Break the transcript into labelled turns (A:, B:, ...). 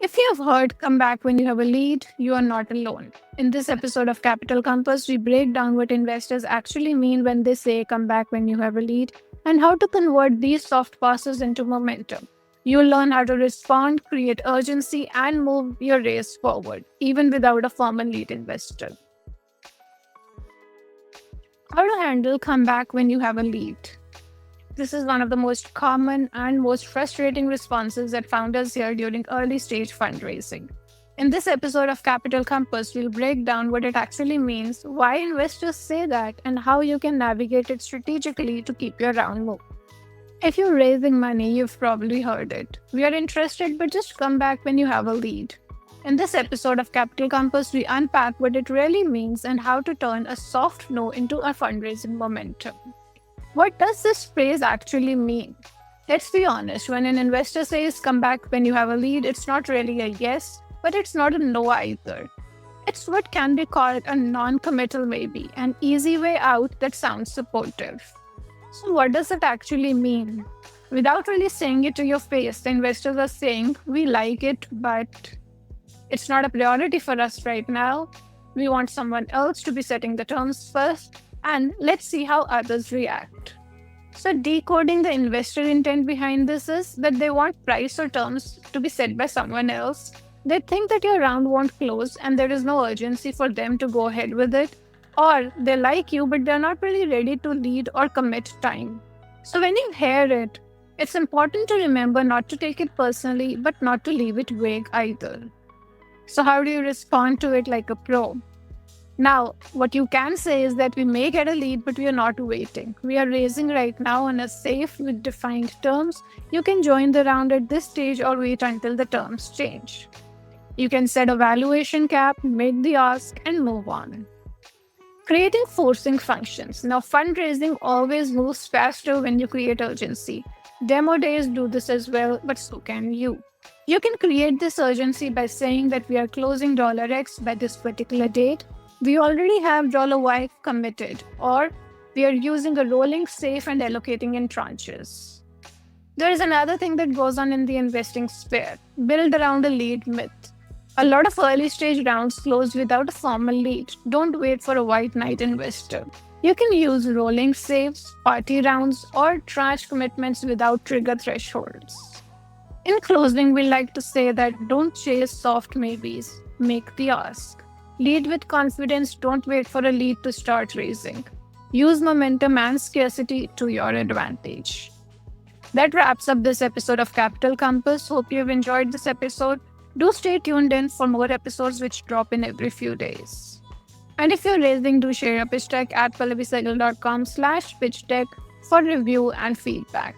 A: If you have heard come back when you have a lead, you are not alone. In this episode of Capital Compass, we break down what investors actually mean when they say come back when you have a lead and how to convert these soft passes into momentum. You'll learn how to respond, create urgency, and move your race forward, even without a formal lead investor. How to handle comeback when you have a lead. This is one of the most common and most frustrating responses that founders hear during early stage fundraising. In this episode of Capital Compass, we'll break down what it actually means, why investors say that, and how you can navigate it strategically to keep your round moving. If you're raising money, you've probably heard it. We are interested, but just come back when you have a lead. In this episode of Capital Compass, we unpack what it really means and how to turn a soft no into a fundraising momentum. What does this phrase actually mean? Let's be honest, when an investor says come back when you have a lead, it's not really a yes, but it's not a no either. It's what can be called a non-committal maybe, an easy way out that sounds supportive. So what does it actually mean? Without really saying it to your face, the investors are saying, we like it, but it's not a priority for us right now. We want someone else to be setting the terms first, and let's see how others react. So, decoding the investor intent behind this is that they want price or terms to be set by someone else. They think that your round won't close and there is no urgency for them to go ahead with it, or they like you but they're not really ready to lead or commit time. So, when you hear it, it's important to remember not to take it personally but not to leave it vague either. So, how do you respond to it like a pro? Now, what you can say is that we may get a lead, but we are not waiting. We are raising right now on a safe with defined terms. You can join the round at this stage or wait until the terms change. You can set a valuation cap, make the ask, and move on. Creating forcing functions. Now, fundraising always moves faster when you create urgency. Demo days do this as well, but so can you. You can create this urgency by saying that we are closing $X by this particular date. We already have $Y committed, or we are using a rolling safe and allocating in tranches. There is another thing that goes on in the investing sphere. Build around a lead myth. A lot of early stage rounds close without a formal lead. Don't wait for a white knight investor. You can use rolling safes, party rounds, or tranche commitments without trigger thresholds. In closing, we like to say that don't chase soft maybes, make the ask. Lead with confidence, don't wait for a lead to start raising. Use momentum and scarcity to your advantage. That wraps up this episode of Capital Compass. Hope you've enjoyed this episode. Do stay tuned in for more episodes which drop in every few days. And if you're raising, do share your pitch deck at pallavisehgal.com/pitch deck for review and feedback.